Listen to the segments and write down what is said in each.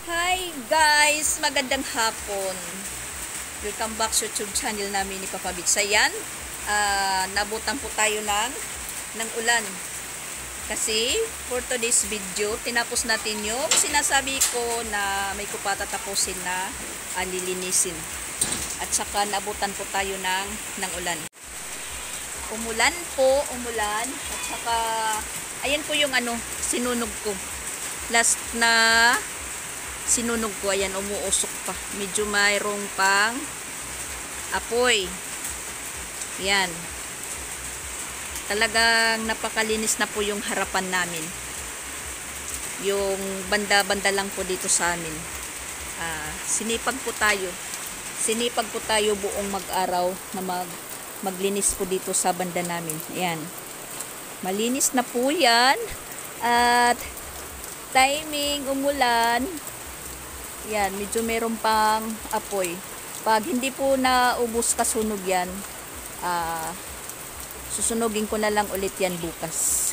Hi guys! Magandang hapon. Welcome back sa YouTube channel namin ni Papa Bits. Ayan, nabutan po tayo ng ulan. Kasi for today's video, tinapos natin yung sinasabi ko na may kupatatapusin na lilinisin. At saka nabutan po tayo ng ulan. Umulan. At saka, ayan po yung sinunog ko. Last na sinunog ko, ayan, umuusok pa. Medyo mayroong pang apoy. Yan. Talagang napakalinis na po yung harapan namin. Yung banda-banda lang po dito sa amin. Sinipag po tayo buong mag-araw na maglinis po dito sa banda namin. Ayan. Malinis na po yan. At timing umulan. Yan, medyo meron pang apoy. Pag hindi po naubos kasunog yan, susunugin ko na lang ulit yan bukas.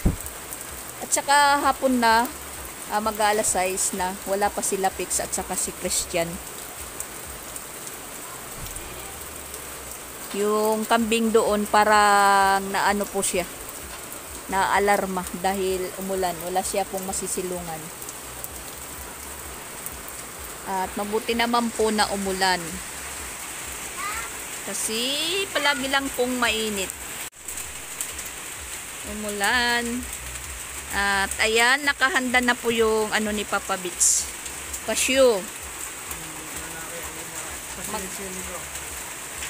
At saka hapon na, mag-alas 6 na, wala pa sila Pix at saka si Christian. Yung kambing doon parang naano po siya, na-alarma dahil umulan. Wala siya pong masisilungan. At mabuti naman po na umulan. Kasi palagi lang pong mainit. Umulan. At ayan, nakahanda na po yung ni Papa Bits. Cashew.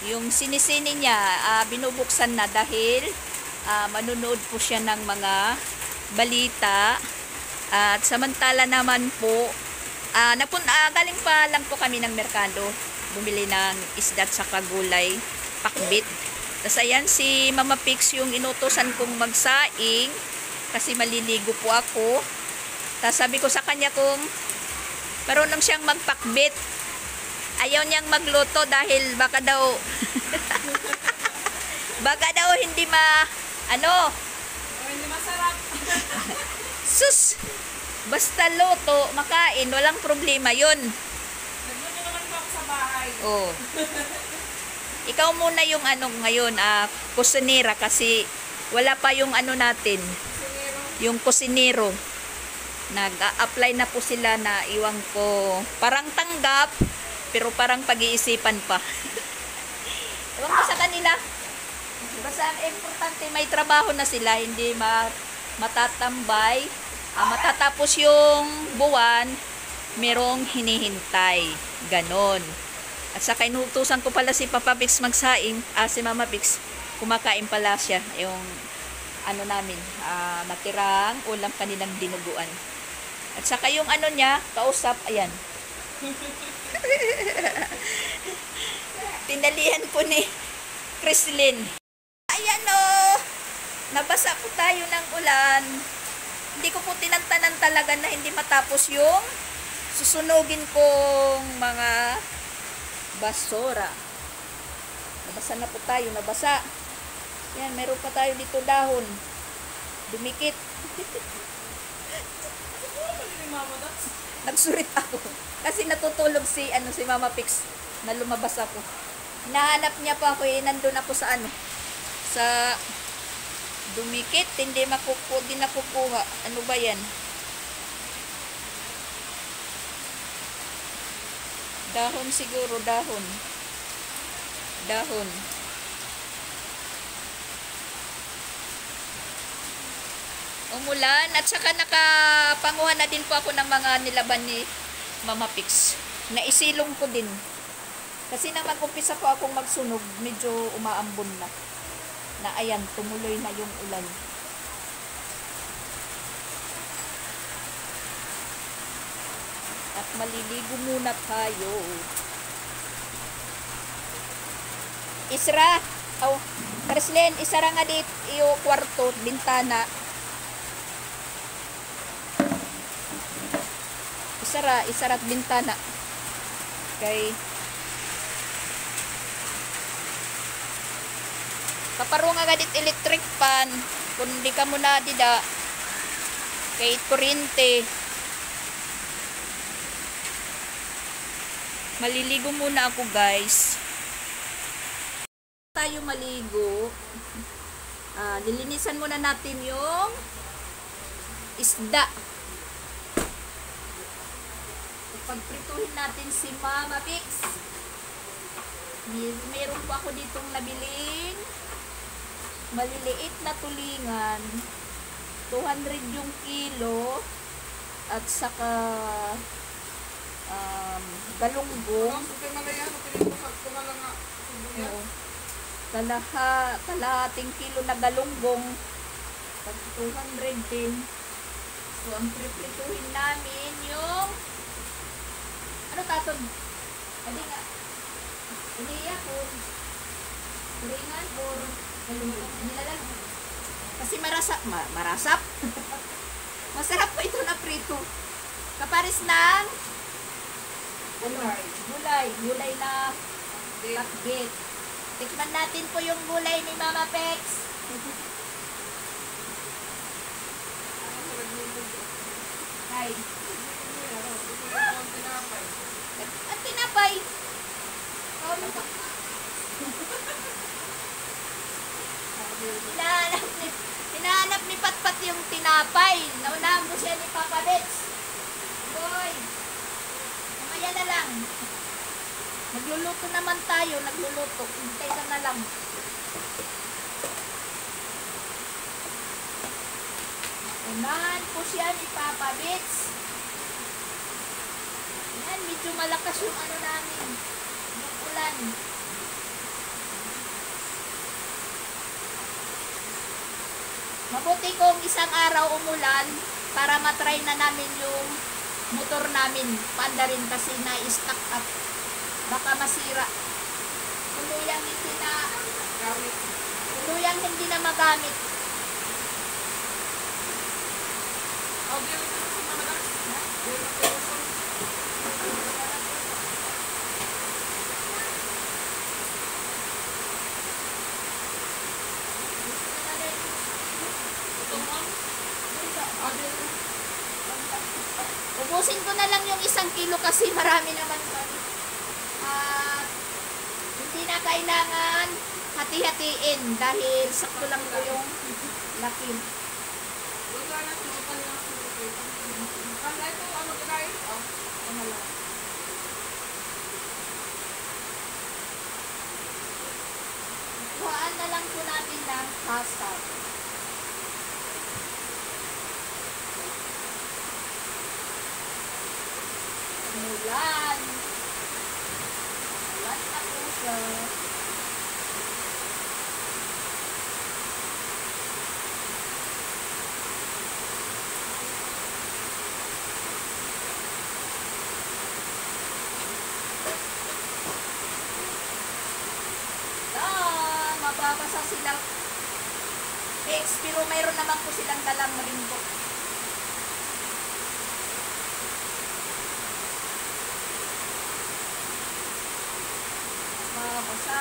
Yung sinisini niya, binubuksan na dahil manunood po siya ng mga balita. At samantala naman po, galing pa lang po kami ng merkado, bumili ng isda at saka gulay, pakbit. Tapos ayan, si Mama Pix yung inutosan kong magsaing kasi maliligo po ako. Tapos sabi ko sa kanya kung marunong siyang magpakbit, ayaw niyang magluto dahil baka daw hindi hindi masarap. Sus! Basta luto, makain, walang problema yun. Nagluto naman po ako sa bahay. Oh. Ikaw muna yung ngayon, kusinera, kasi wala pa yung natin. Kusinero. Yung kusinero. Nag-a-apply na po sila na iwang ko. Parang tanggap, pero parang pag-iisipan pa. Iwang ko sa kanila. Basta importante may trabaho na sila, hindi matatambay. Matatapos yung buwan, merong hinihintay. Ganon. At saka inutusan ko pala si Papa Bix magsaing. Si Mama Bix, kumakain pala siya. Yung namin, natirang ulam kanilang dinuguan. At saka yung niya, kausap, ayan. Tinalihan ko ni Chrislyn. Ayan o! Nabasa po tayo ng ulan. Hindi ko po tinantanan talaga na hindi matapos yung susunugin kong mga basura. Nabasa na po tayo, nabasa. Yan, meron pa tayo dito dahon. Dumikit. Nagsurit ako. Kasi natutulog si Mama Pix na lumabas ako. Hinahanap niya pa ako, nandun ako sa sa dumikit, hindi nakukuha. Ano ba yan? Dahon siguro, dahon. Umulan at saka nakapanguha na din po ako ng mga nilaban ni Mama Pix. Naisilong ko din. Kasi nang mag-umpisa po akong magsunog, medyo umaambon na. Na ayan, tumuloy na yung ulan. At maliligo muna tayo. Isra, Chrislyn, isara nga dito yung kwarto, bintana. Isara't bintana. Okay. Kaparong nga dit electric fan, kung di ka muna dida, kay kuryente. Maliligo muna ako, guys. Tayo maligo. Nilinisan muna natin yung isda. Pagprituhin natin si Mama Pix. Meron po ako ditong nabiling maliliit na tulingan. 200 yung kilo. At saka galunggong. Kalahating kilo na galunggong. 200 din. So, ang priprituhin namin yung ano taton? Adi nga. Iniya po. Turingan or galunggong. Nilalag. Kasi marasap. Masarap po ito na prito. Kapares ng gulay na takbit. Tikman natin po yung gulay ni Mama Pex. Ay. At tinapay. Hinahanap ni Patpat yung tinapay. Naunahan mo siya ni Papa Bex. Boy. Mamaya na lang. Nagluluto naman tayo. Hintay ka na lang. Unahan po siya ni Papa Bex. Yan, medyo malakas yung ano namin. Yung ulan. Mabuti kung isang araw umulan para matry na namin yung motor namin. Panda rin kasi na-stack up. Baka masira. Tuluyang hindi na magamit. Ubusin ko na lang yung 1 kilo kasi marami naman kami. Hindi na kailangan hati-hatiin dahil sakto lang po yung laki. Kuhaan na lang po natin ng pasta. Mulan na po siya. Mababasa sila. Pero mayroon naman po silang dalang rimbo. Mababasa.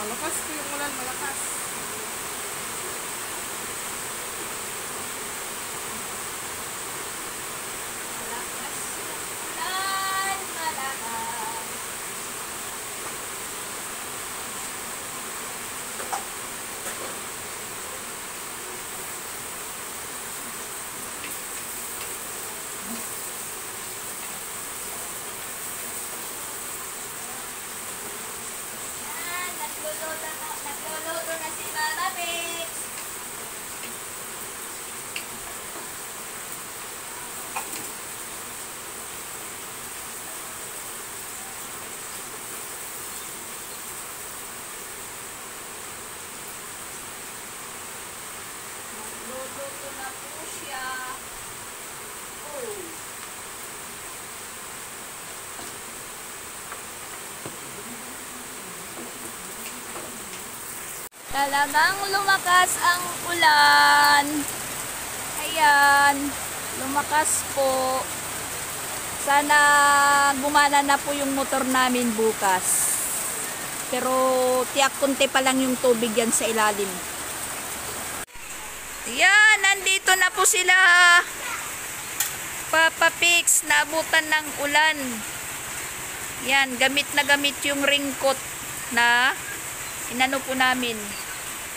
Malakas po yung ulan, malakas. Malakas yung ulan, malakas. Yan, nagluluto na si Mama Pix. Nagluluto na po siya. Oh. Talagang lumakas ang ulan. Ayan, lumakas po. Sana gumana na po yung motor namin bukas. Pero tiyak konti pa lang yung tubig yan sa ilalim. Ayan, nandito na po sila. Papa Pix, naabutan ng ulan. Yan, gamit na gamit yung raincoat na inano po namin.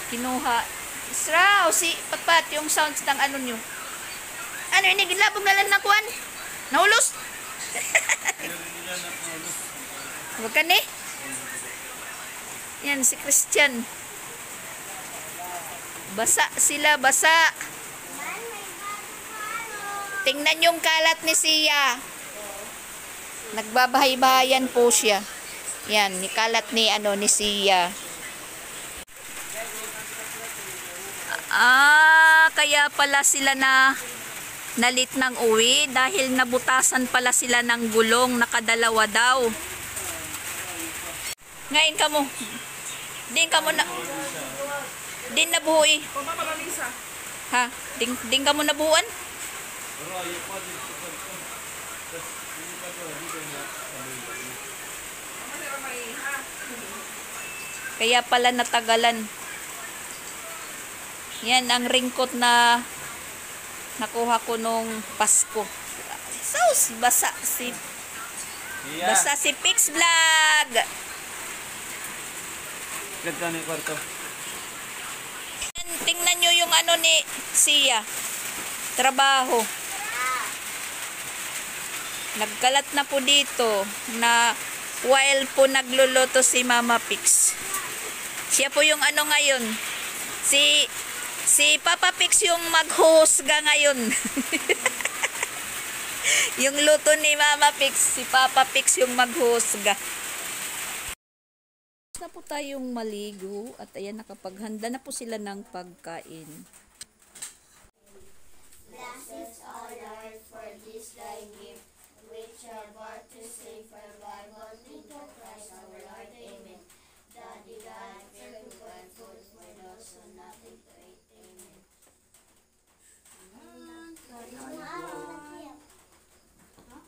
Kinuha. Israw, si Papat, yung sounds ng ano nyo. Ano, inigilabog na lang na kuwan? Naulos? Huwag ka ni? Yan, si Christian. Basa sila, basa. Tingnan yung kalat ni Sia. Nagbabahay-bahayan po siya. Yan, ni kalat ni ni Sia. Kaya pala sila nalit ng uwi dahil nabutasan pala sila ng gulong, nakadalawa daw. Ngayon ka mo. Din ka mo na. Din na buhui. Ha? Din ka mo na buuan? Kaya pala natagalan. Yan ang raincoat na nakuha ko nung Pasko. Sus, basa si Pix Vlog. Ganda na yung kwarto. Tingnan nyo yung ano ni Sia. Trabaho. Nagkalat na po dito na while po nagluluto si Mama Pix. Siya po yung ano ngayon. Si Papa Pix yung maghusga ngayon. Yung luto ni Mama Pix, si Papa Pix yung maghusga. Na po tayong maligo at ayan, nakapaghanda na po sila ng pagkain. Blessed O Lord, for this thy gift, which are brought to save revival into Christ our Lord. Amen. Daddy God, pure food for those who nothing to eat. Amen.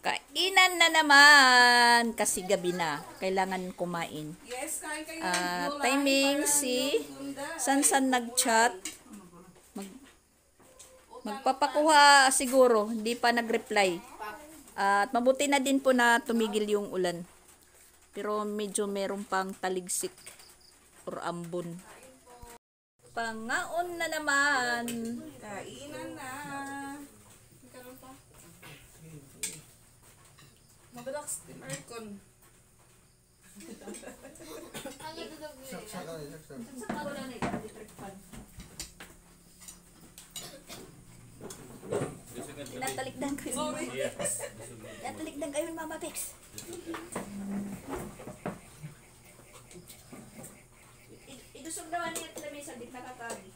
Kainan na naman kasi gabi na. Kailangan kumain. Yes, kain kayo ng gulay. Timing si Sansan nag-chat. Magpapakuha siguro. Hindi pa nag-reply. At mabuti na din po na tumigil yung ulan. Pero medyo meron pang taligsik or ambon. Pangaon na naman. Kainan na. Karon pa. Mag-relax din aircon. Tinatalikdan ko yun. Tinatalikdan kayo Mama Pix. Idusog naman niya sa lamesa, di nakakagi.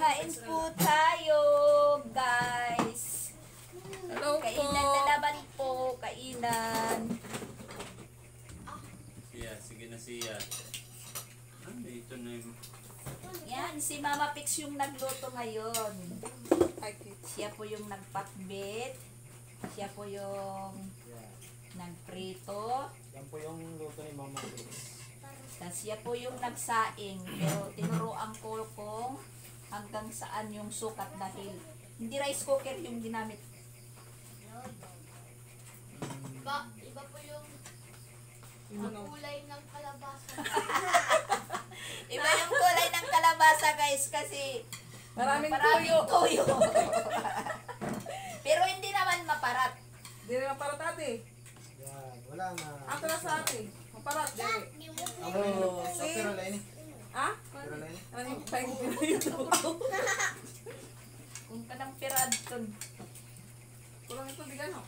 Kain po tayo, guys. Hello po. Kainan na naman po, kainan. Siya, sige na siya. Dito na yung... Yan, si Mama Pix yung nagluto ngayon. Ay, cute. Siya po yung nagpakbit. Siya po yung nagprito. Yan po yung luto ni Mama Chris. Tapos siya po yung nagsaing. Pero tinuruan ko kung hanggang saan yung sukat dahil hindi rice cooker yung ginamit. Iba po yung Ano? kulay ng kalabasa. Iba yung kulay ng kalabasa guys kasi Maraming maraming tuyo. tuyo. Pero hindi naman maparat. Di naman para tati. Yan, wala na. Ato na sa ati. Maparat, dali. Oh, sa pero lain eh. Ha? Pero lain eh. Ano yung paing pinayuto? Kung kanang pirad ton. Kulang ito, di gano.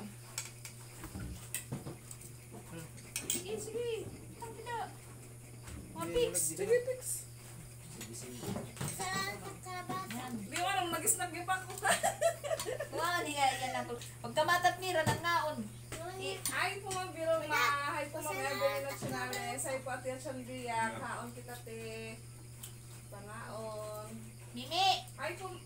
Sige, sige. Ang pina. Mapix. Sige, fix. Salamat sa kalabasa. Yan. Di ko alam, nag-snack yung pa ko. Wow, di nga yan ako. Pagkamatat mira ng naon. Ay po mga biro ma. Ay po mga Evelyn Nacionales. Ay po ati ang Shandia. Kaon kita te. Pangaon. Mimi, Ay po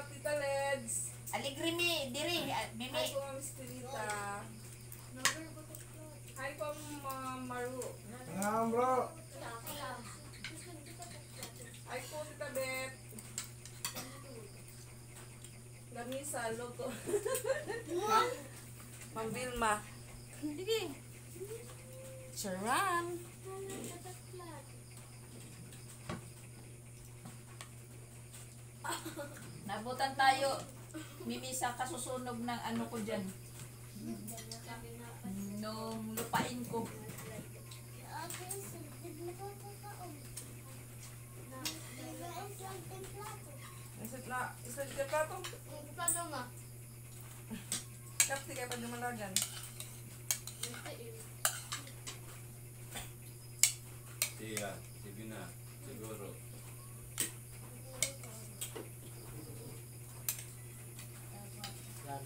Tita Leds. aligri mi, diri, Mimi. Ay po Ma'am Estelita. Ay po Maru. Nga bro. Ay po Tita Beth. Lamisa, loto. Ha? Ma'am Vilma. Sige. Charan. Nabutan tayo, Mimi, sa kasusunog ng ano ko dyan. Nung lupain ko. Islit ka plato. Kapti kayo pa dumalagan. Siya, sige na, siguro. Yan,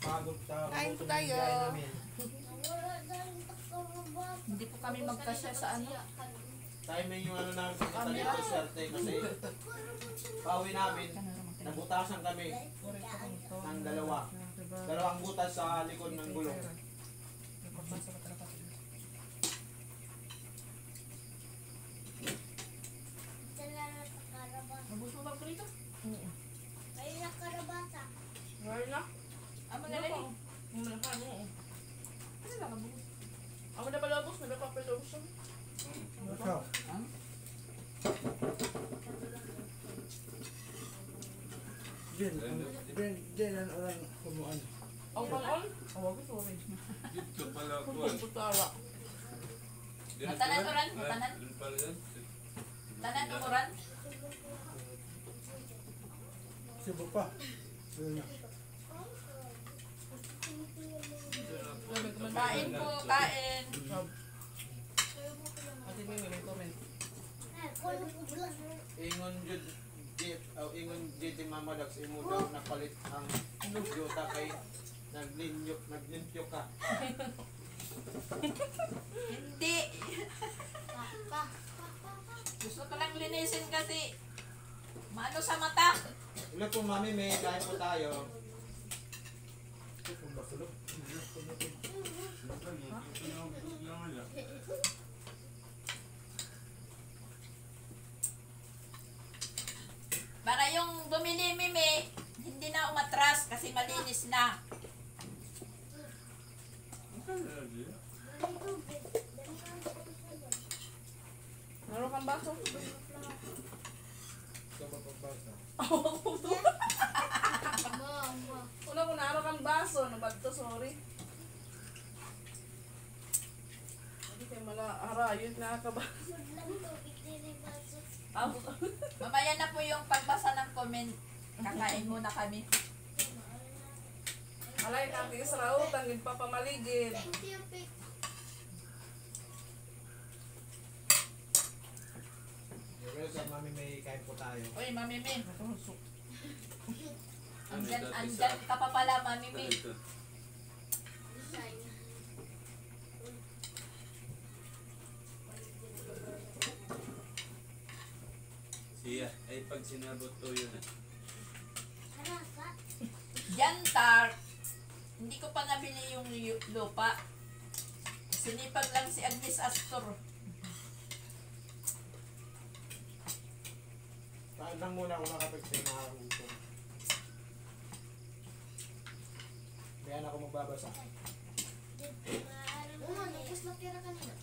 pagod sa Kain luto po ng tayo. biyahe namin. Hindi po kami magkasya sa ano. Timing yung ano namin sa dito swerte kasi pauwi namin, nabutasan kami ng dalawa. Dalawang butas sa likod ng gulong. Nabus mo ba ko rito? Wala na. Ah, magalali. Wala ka mo. Ano lang kabus? Ako na palabos, nagpapalabos siya. Ikaw? Diyan ang orang kumuan. Ang pang-on? Awag ko, sorry. Dito pala ko. Putara. Matanan oran, matanan. Doon pala yan. Tanan umuran. Subo pa. Doon na. Kain po, kain. Ate Mimi, may comment. Ingon jud jet ingon jet Mama Dax imo daw napalit ang yuta kay naglinyok ka. Hindi. Gusto ko lang linisin kasi maano sa mata. Ilo po mami may kain po tayo. Para yung bumili Mimi, hindi na umatras kasi malinis na. Meron kang baso? Sa pagbasa. Una ko na kang baso. Ano ba ito? Sorry. Hindi kayo harayot na ka ba? Mamaya na po yung pagbasa ng comment. Kakain muna kami. Alay ka, tingin sa raot. Ang nagpapamaligid. Pero sa mami may kain po tayo. Uy, Mami Min. Nakusok. Andyan ka pa pala, Mami Min. Dito. Siya, ay pag sinabot to yun ah. Jantar. Hindi ko pa nabili yung lupa. Sinipag lang si Agnes Astor. Kain lang muna ako nakapag sa nakaruto. Kaya na ako magbabasa. Nagpas na pera kanina.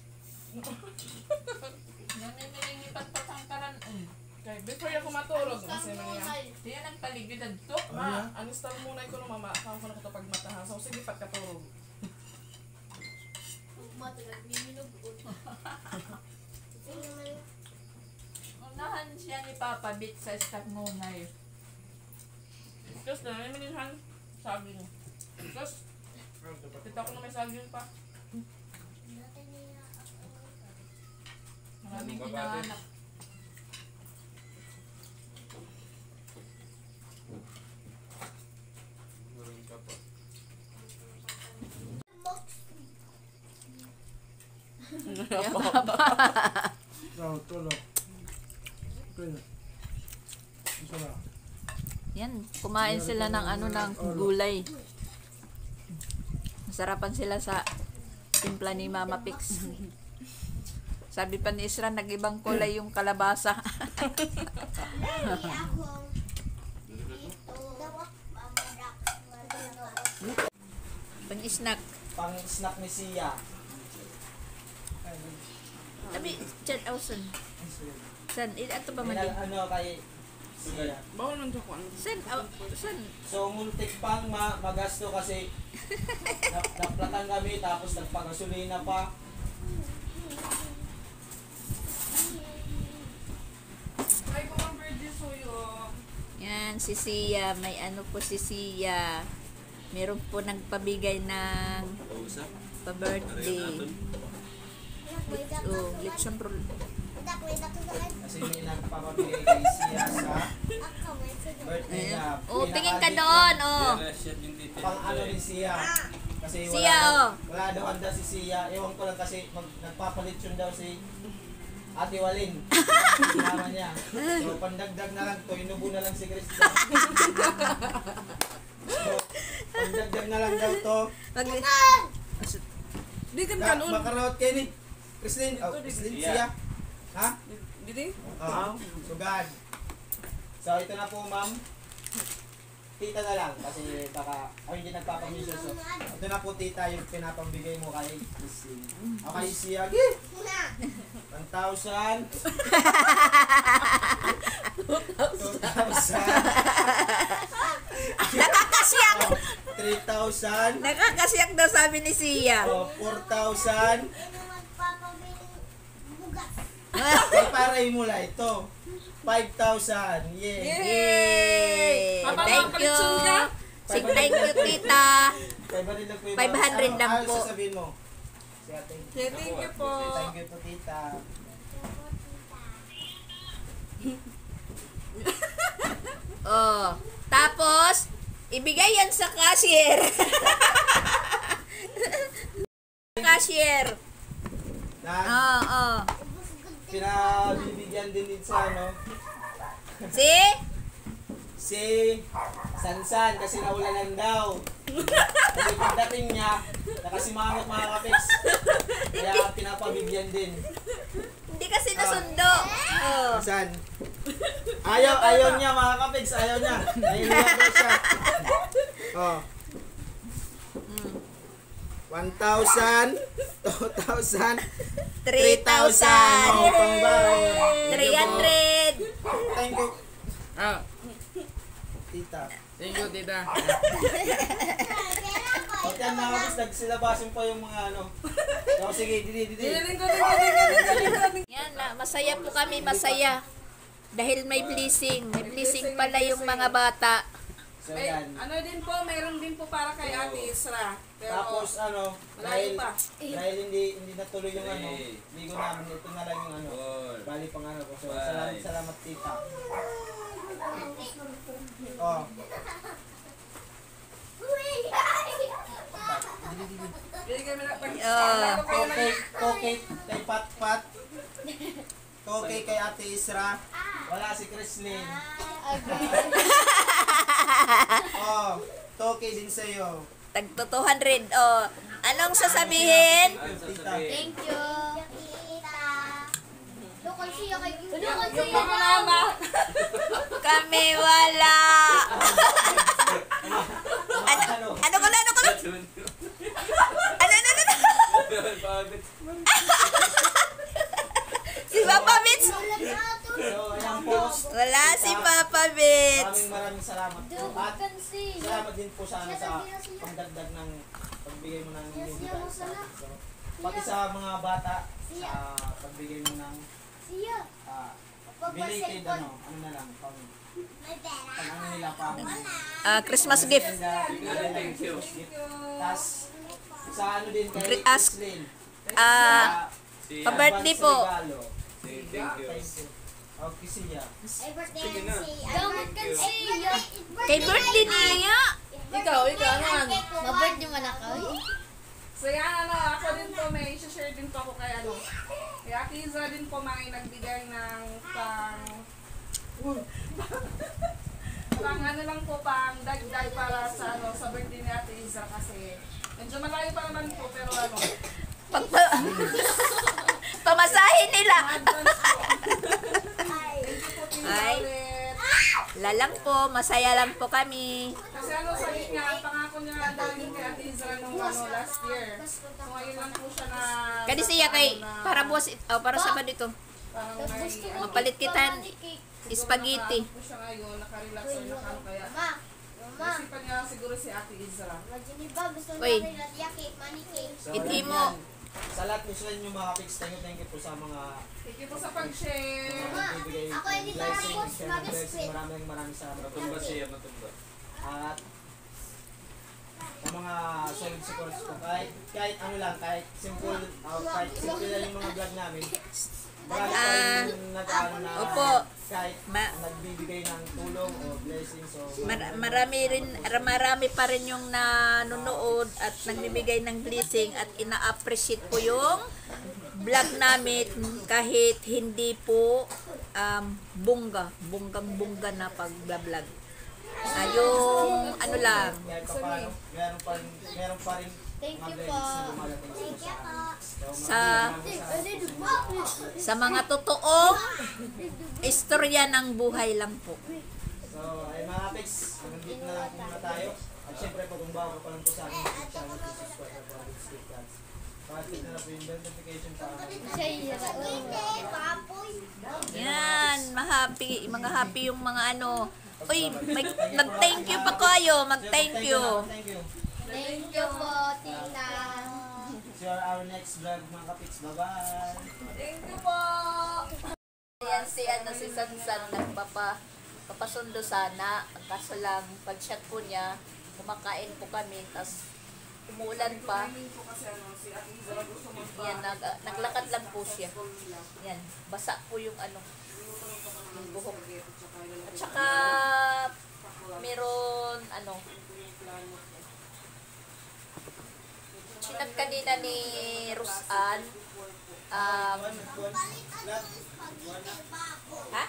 Naninilingipan pa tangkaran. Okay, before ako matulog, kasi niya. Diyan ang paligid to. Ma, uninstall muna ko ng mama. Ako ko na ito pag mataha. So, sige, pagkatulog. Matagal, minugot. Sige naman. Unahan siya ni Papa Bit sa staff ngunay. Tapos na, may minilhan. Sabi niyo. Tapos, kita ko na may saging pa. Maraming Babate. hinahanap. Meron ka pa. Ikaw, tulog. Kaya. Isa na. Yan, kumain sila ng ng gulay. Masarapan sila sa timpla ni Mama Pix. Sabi pa ni Isra, nag-ibang kulay yung kalabasa. Pang-snack. Pang snack ni Sia. Sabi, Chan Awson. San, ito ba man din? Ano kay Sia. Bawal man dyan ko. San, san. So, muntik pang magasto kasi naplatan kami tapos nagpagasolina pa. Ay, kung ang birthday suyo. Yan, si Sia. May ano po si Sia. Meron po nagpabigay ng Pausap. pa-birthday. Oh, lechon roll. Kasi may nagpapabigay kay Sia sa birthday niya. Oh, tingin ka doon, oh. Relasyon yung detail. Pang ano rin Sia. Kasi Sia, oh. wala daw handa si Sia. Ewan ko lang kasi nagpapalit yun daw si Ate Walin. Sinama niya. So, pandagdag na lang to. Inubo na lang si Christian. So, pandagdag na lang daw to. Di kan kanon. Makarawat kayo ni Christine. Oh, Christine, Sia. Ha? Didi? Oo. Sugad. So, ito na po, ma'am. Tita na lang kasi baka hindi nagpapamiso. So, ito na po, tita, yung pinapambigay mo kay Christine. Okay, Sia. 1,000. 2,000. Nakakasyak! 3,000. Nakakasyak daw sabi ni Sia. 4,000. Ay, paray mo lang ito. 5,000. Yeah. Yay! Papa, Thank you. makakalitsyon ka? Thank you, tita. 500 lang Ano po. sasabihin mo? Si ate. Thank you po. Thank you po, tita. Oh. Tapos, ibigay yan sa cashier. Cashier. Na, Oo. pinabibigyan din sa ano, Si? si Sansan kasi naulanan daw. Kasi pagdating niya, nakasimangot mga kapiks. Kaya pinapabigyan din. Hindi kasi nasundo. Oh. Sansan. Ayaw niya mga kapiks, ayaw niya. Nahihiya daw siya. Oh. 1,000, 2,000, 3,000. Oh, pangbaon. 300. Thank you, Ah, tita. thank you, tita. O, tiyan mga kapiks, nagsilabasin pa yung mga ano. So, sige, didi. Lingkod. Yan na, masaya po kami, masaya. Dahil may blessing. May blessing pala yung mga bata. So, May, yan. ano din po, mayroon din po para kay Ate Isra. Pero, Tapos ano, malayo dahil, pa. dahil hindi natuloy yung ano, ligo namin, ito na lang yung ano, bali pang ano ko. So, salamat tita. Oh, Hindi kami na Tokay kay Pat. Tokay kay Ate Isra. Wala si Chrislyn. Oh, Tokay din sa'yo. Tagto 200. Oh, anong sasabihin? Tita. Thank you. Tita. Lokal siya kay Yung mga mama. Kami wala. Ano? Ano ko na? Ano? Si Papa Bits. So, ayan po. Wala si Papa Bits. Maraming salamat po. At salamat din po sana sa pagdagdag ng pagbigay mo ng limutan sa akin. So, pati sa mga bata, sa pagbigay mo ng belated ano na lang, pang ano nila, pang Christmas gift. Thank you. tas sa ano din kay Ask. Chrislyn. Si Pa-birthday po. Thank you. Okay, siya. Kay birthday niya. Ikaw, ano? Mabirthday man ako. So yan, ako din po, may share din po ako kay kay Ate Iza din po may nagbigay ng pang ano lang po, pang dagdag para sa sa birthday ni Ate Iza kasi medyo malayo pa naman po pero Pamasahin nila. advance po. Thank you po, Tina Ay. ulit. Lalang po, masaya lang po kami. Kasi sabi niya, ang pangako niya ang dami kay Ate Iza nung last year. So ngayon lang po siya na Kadi siya kay para buwas para sa ba dito. parang may Mapalit kita spaghetti. po siya ngayon, nakarelax or nakano kaya. Mama, Isipan niya siguro si Ate Iza. Majiniba, gusto Uy. namin natin cake, money cake. So, Hindi ayan mo. yan. Sa lahat po sila yung mga pics, thank you po sa mga Thank you po sa pag-share. nagbibigay ako ng hindi blessing, marapos share ng blessing. mag-spread. Maraming salamat. Matumba siya, matumba. At sa mga solid supports ko, kahit ano lang, kahit simple lang yung mga vlog namin. Marami pa rin nag-ano na Opo. kahit Ma- nagbibigay ng tulong o blessing. So, Marami pa rin yung nanonood at nagbibigay ng blessing at ina-appreciate po yung vlog namin kahit hindi po bunggang-bungga na pag-vlog. Yung ano lang, kahit pa paano, meron pa rin Thank mga you blessings po. na dumadating po sa amin. So, sa mga totoong istorya ng buhay lang po. So, ay mga Apex, hanggang dito na lang po muna tayo. At syempre po kung bago ka pa lang po sa aming YouTube channel, please subscribe na po ang Stick Cats. Pakit na lang po yung notification para Yan, mga happy yung mga ano. Uy, mag-thank you pa kayo, mag-thank you. Thank you. Thank you po, Tita. See you on our next vlog mga Kapix. Bye-bye! Thank you po. Yan si Sansan papasundo sana. Ang kaso lang, pag-chat po niya, kumakain po kami, tas umuulan pa. Timing po kasi si Ate Iza gusto mo Yan, naglakad lang po siya. Yan, basa po yung yung buhok. At saka, meron, sinag kanina ni Rusan, ha?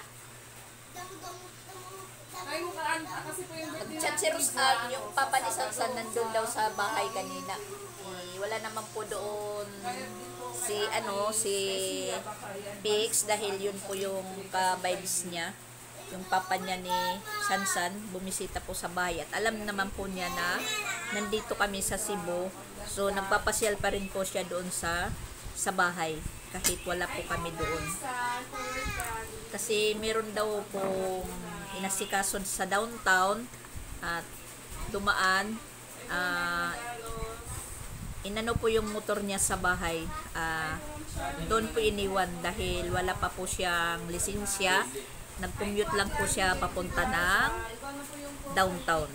Ay, mukaan kasi po yung birthday Nag-chat si Rusan, yung papa ni Sansan nandun daw sa bahay kanina. Wala naman po doon si Pix dahil yun po yung ka-vibes niya. Yung papa niya ni Sansan, bumisita po sa bahay. At alam naman po niya na nandito kami sa Cebu. So, nagpapasyal pa rin po siya doon sa bahay. Kahit wala po kami doon. Kasi meron daw pong inasikason sa downtown at dumaan. Inano po yung motor niya sa bahay. Doon po iniwan dahil wala pa po siyang lisensya. Nag-commute lang po siya papunta ng downtown.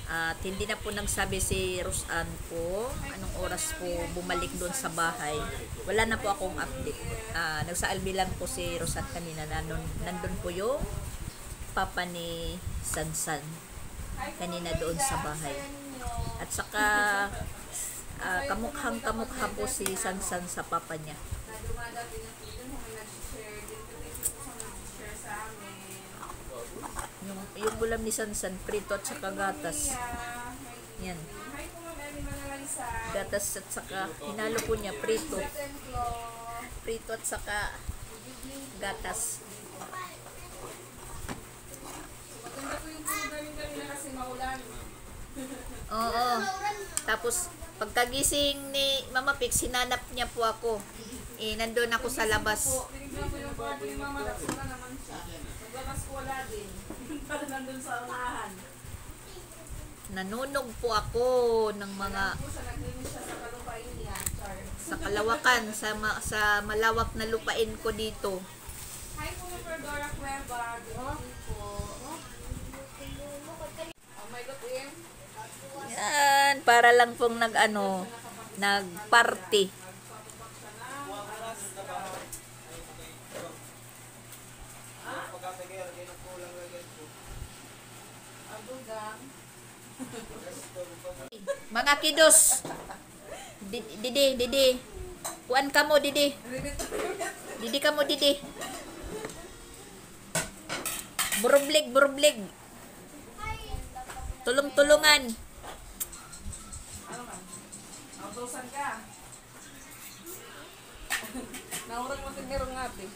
At hindi na po nagsabi si Rusan po anong oras po bumalik doon sa bahay. Wala na po akong update. Nagsaalbi lang po si Rusan kanina na nandun po yung papa ni Sansan kanina doon sa bahay. At saka kamukhang-kamukha po si Sansan sa papa niya. Yung ulam ni Sansan, prito at saka gatas. Yan. gatas at saka hinalo po niya prito. Second floor. Prito at saka gatas. Maganda po yung tulog namin kanina kasi maulan. Oo. Tapos pagkagising ni Mama Pix, hinanap niya po ako. Nandun ako sa labas. Po, tinignan ko yung kwarto ni Mama Dax, wala naman siya. Paglabas ko wala din. Para nandun sa unahan. Nanunog po ako ng mga Po siya, naglinis siya sa kalupain niya. Char. sa kalawakan, sa malawak na lupain ko dito. Hi po, Ferdora Cueva. Good morning po. Oh my God, Im. Yan, para lang pong nagparty. Adugang. Mga kidos. Didi. Kuan ka mo, Didi. Didi ka mo, Didi. Burublig. Tulong-tulungan. Ano man? Nautosan ka. Naurang mo tinirong natin.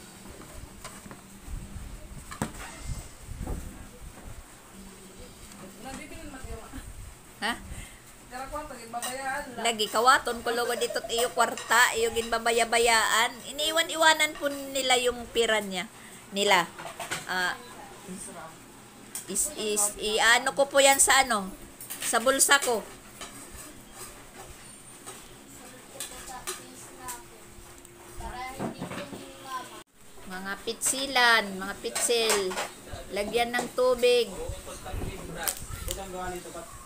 Nabibinin mo tinirong. Ha? Kaya kwarta, babayaan lang. Lagi kawaton ko luwa dito iyo kwarta, iyo ginbabaya-bayaan. Iniwan-iwanan po nila yung pira niya. Nila. Ano ko po yan sa sa bulsa ko. Para hindi po ni Mama. Mga pitsilan, mga pitsil. Lagyan ng tubig. Butang gawa nito pat.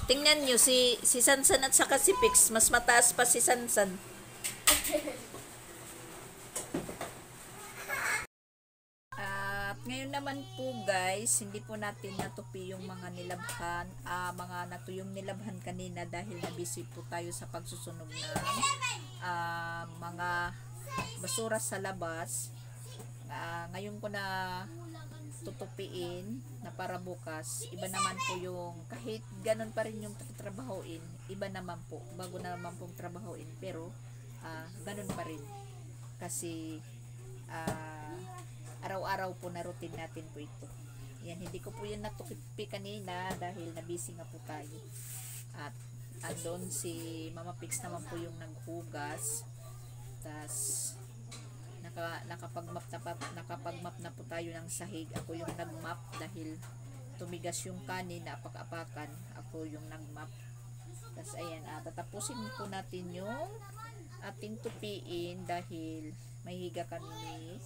Tingnan nyo, si Sansan at saka si Pix, mas mataas pa si Sansan. At ngayon naman po guys, hindi po natin natupi yung mga nilabhan, yung nilabhan kanina dahil na-busy po tayo sa pagsusunog ng mga basura sa labas. Ngayon ko na tutupiin na para bukas, iba naman po yung, kahit ganun pa rin yung trabahoin, iba naman po, bago naman pong trabahoin, pero ganun pa rin. Kasi araw-araw po na routine natin po ito. Yan, hindi ko po yan natukipi kanina dahil nabisi nga po tayo. At andon si Mama Pix naman po yung naghugas. Tas nakapag-map na po tayo ng sahig. Ako yung nag-map dahil tumigas yung kanin na apak-apakan. Ako yung nag-map. Tas ayan, tatapusin po natin yung ating tupiin dahil may higa kami ni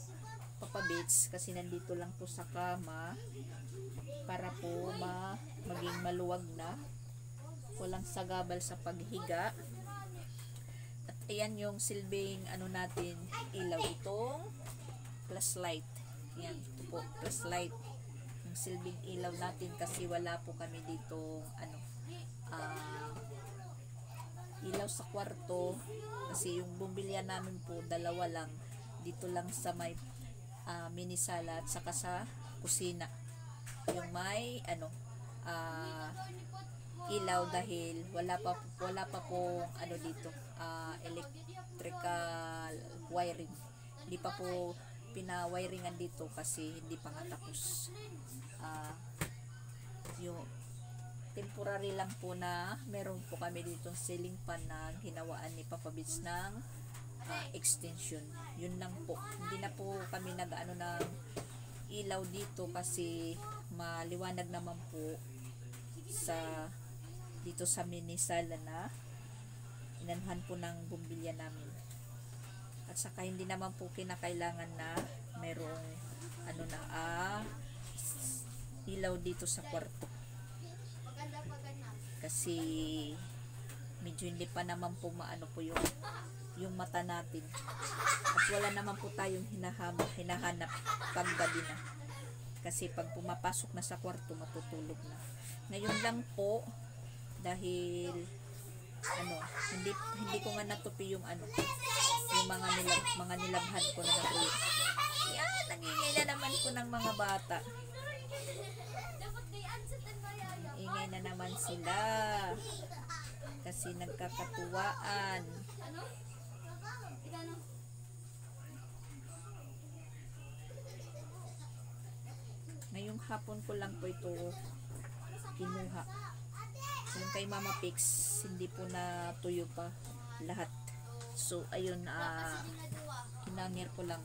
Papa Bits kasi nandito lang po sa kama para po maging maluwag na, walang sagabal sa paghiga. At ayan yung silbing natin, ilaw, itong flashlight. Yan, ito po, flashlight, yung silbing ilaw natin kasi wala po kami dito ilaw sa kwarto kasi yung bumbilya namin po dalawa lang dito lang sa may mini sala at saka sa kusina yung may ilaw dahil wala pa po dito electrical wiring, hindi pa po pina-wiringan dito kasi hindi pa nga tapos. Yung temporary lang po na meron po kami dito ceiling fan na ginawaan ni Papa Bits ng extension. Yun lang po. Hindi na po kami nag-ano ng ilaw dito kasi maliwanag naman po dito sa mini sala na inanuhan po ng bumbilya namin. At saka hindi naman po kinakailangan na merong ilaw dito sa kwarto. Kasi medyo hindi pa naman po maano po yung mata natin. At wala naman po tayong hinahanap pag gabi na. Kasi pag pumapasok na sa kwarto, matutulog na. Ngayon lang po, dahil hindi ko nga natupi yung yung mga nilabhan ko na natuloy. Yan, nangingay na naman po ng mga bata. Dapat diyan sa tanmayaya. Ingay na naman sila. Kasi nagkakatuwaan. Ano? Tigano? Ngayong hapon ko lang po ito kinuha. Yung kay Mama Pix, hindi po na tuyo pa lahat. So, ayun, hinangir ko lang.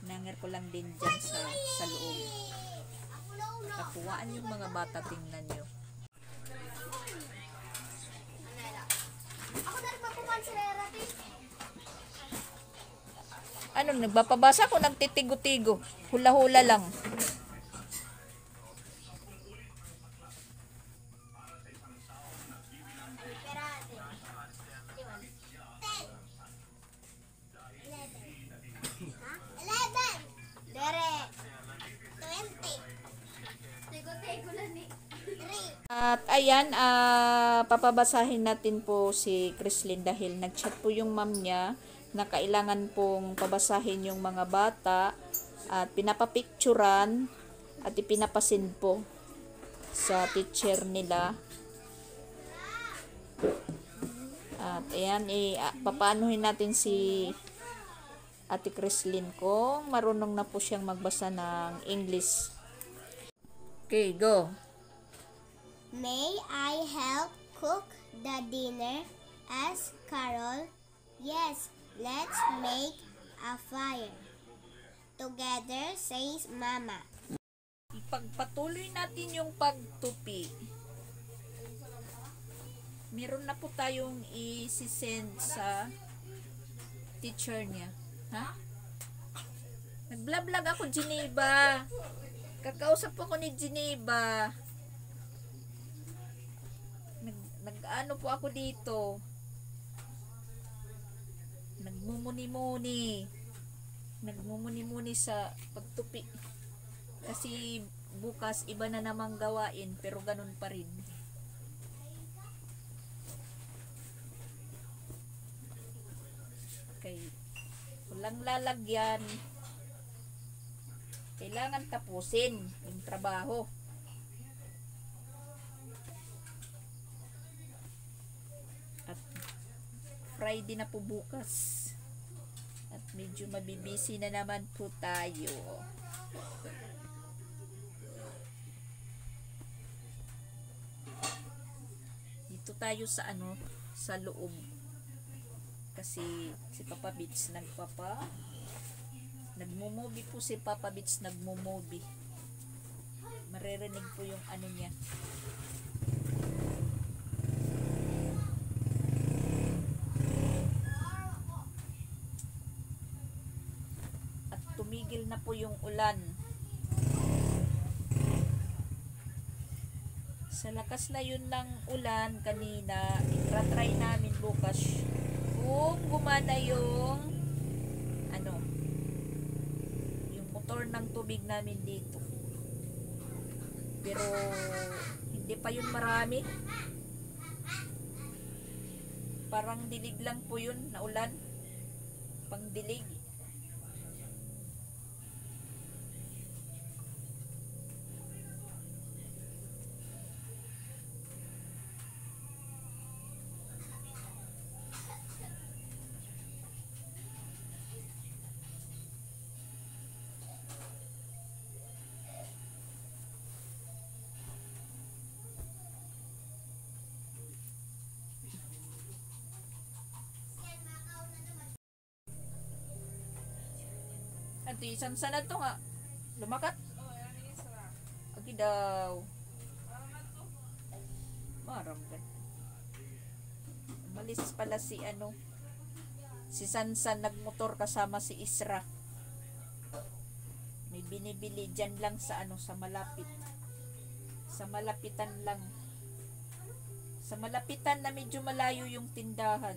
Hinangir ko lang din dyan sa loob. Kakuwaan yung mga bata, tingnan nyo. Ako na rin mapupan si Rerati. Ano, nagbapabasa ko, nagtitigo-tigo. Hula-hula lang. Perate. 11. Dere. 20. Tigo-tigo na ni. 3. At ayan, papabasahin natin po si Chrislyn dahil nag-chat po yung mom niya na kailangan pong pabasahin yung mga bata at pinapapicturan at ipinapasin po sa teacher nila. At ayan, papaanuhin natin si Ate Chrislyn kung marunong na po siyang magbasa ng English. Okay, go. May I help cook the dinner? Asked Carol. Yes, let's make a fire. Together, says Mama. Ipagpatuloy natin yung pagtupi. Meron na po tayong i-send sa teacher niya. Ha? Nag-vlog ako, Geneva. Kakausap ako ni Geneva. Nag-ano po ako dito. Nagmumuni-muni. Nagmumuni-muni sa pagtupi. Kasi bukas iba na namang gawain pero ganun pa rin. Okay. Walang lalagyan. Kailangan tapusin yung trabaho. At Friday na po bukas. At medyo mabibisi na naman po tayo. Dito tayo sa sa loob. Kasi si Papa Beats nagmo-movie po si Papa Beats nagmo-movie. Maririnig po yung niya. At tumigil na po yung ulan. Sa lakas na yun ng ulan kanina, itratry namin bukas kung gumana yung yung motor ng tubig namin dito. Pero hindi pa yun marami. Parang dilig lang po yun na ulan. Pangdilig. Ito, isang sana to nga. Lumakat. Oh, yan yung isa. Agi daw. Paraman to. Maramgan. Malis pala si si Sansan nagmotor kasama si Isra. May binibili dyan lang sa sa malapit. Sa malapitan lang. Sa malapitan na medyo malayo yung tindahan.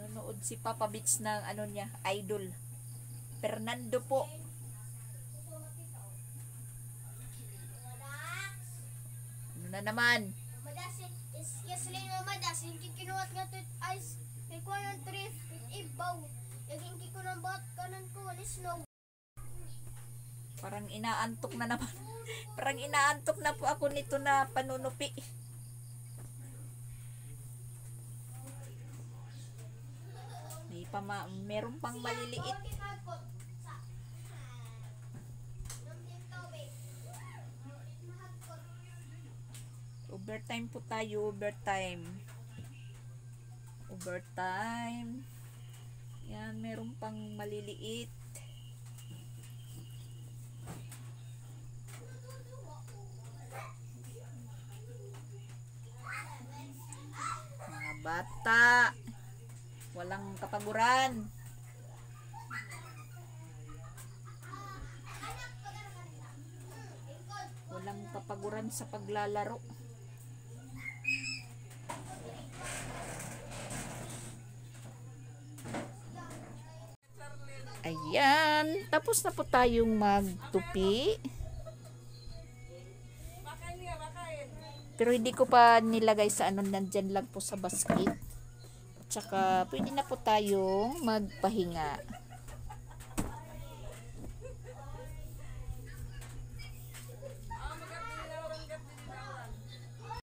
Nanonood si Papa Beats ng niya, Idol. Fernando po. na naman? Madasin, is kasling na madasin, kikinuwat nga to ice, may kuha ng trip, ibaw. Yaging kiko ng bat, kanan ko, alis snow. Parang inaantok na naman. Parang inaantok na po ako nito na panunupi. Meron pang maliliit. Overtime po tayo, overtime. Overtime. Yan, meron pang maliliit. Mga bata. Walang kapaguran. Walang kapaguran sa paglalaro. Ayan, tapos na po tayong magtupi. Bakain niya, bakain. Pero hindi ko pa nilagay sa ano, nandyan lang po sa basket. Tsaka pwede na po tayong magpahinga.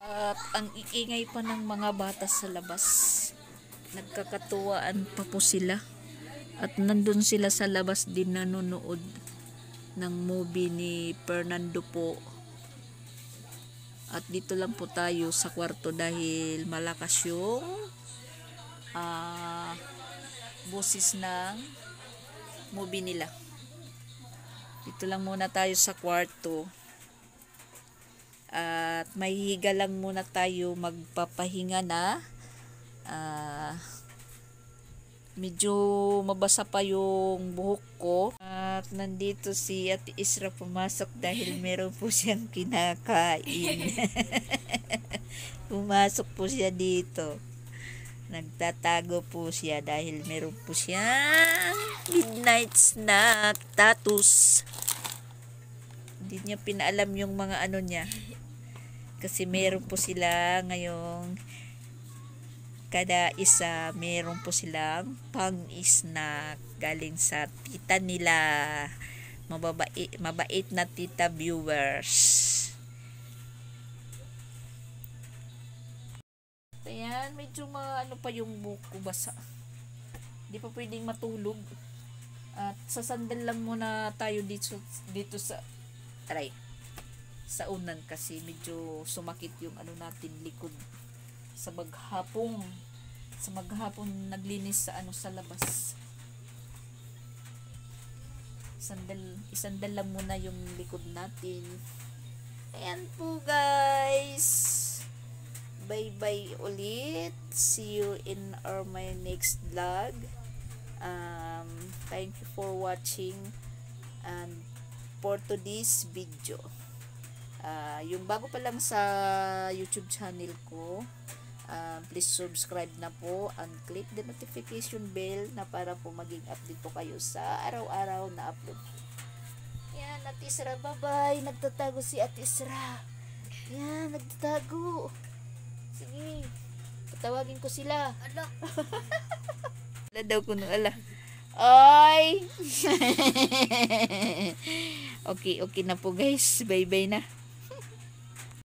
At ang iingay pa ng mga bata sa labas. Nagkakatuwaan pa po sila. At nandun sila sa labas din nanonood ng movie ni Fernando po. At dito lang po tayo sa kwarto dahil malakas yung boses ng movie nila. Dito lang muna tayo sa kwarto. At may higa lang muna tayo, magpapahinga na. Medyo mabasa pa yung buhok ko. At nandito si Ate Isra pumasok dahil meron po siyang kinakain. Pumasok po siya dito. Nagtatago po siya dahil meron po siyang midnight snack tatus. Hindi niya pinaalam yung mga ano niya. Kasi meron po sila ngayong kada isa meron po silang pang-snack galing sa tita nila. Mabait na tita viewers. Ayan, medyo ano pa yung buhok ko basa. Hindi pa pwedeng matulog. At sasandal lang muna tayo dito sa sa unan kasi medyo sumakit yung ano natin likod. Sa maghapon naglinis sa ano sa labas. Isandal lang muna yung likod natin. Ayan po guys. Bye bye ulit. See you in my next vlog. Thank you for watching and for today's video. Yung bago pa lang sa YouTube channel ko, please subscribe na po and click the notification bell na para po maging update po kayo sa araw-araw na upload. Yan, Ate Isra, bye-bye. Nagtatago si Ate Isra. Yan, nagtatago. Sige, patawagin ko sila. Ano? Ala daw ko no, ala. Ay! Okay na po guys. Bye-bye na.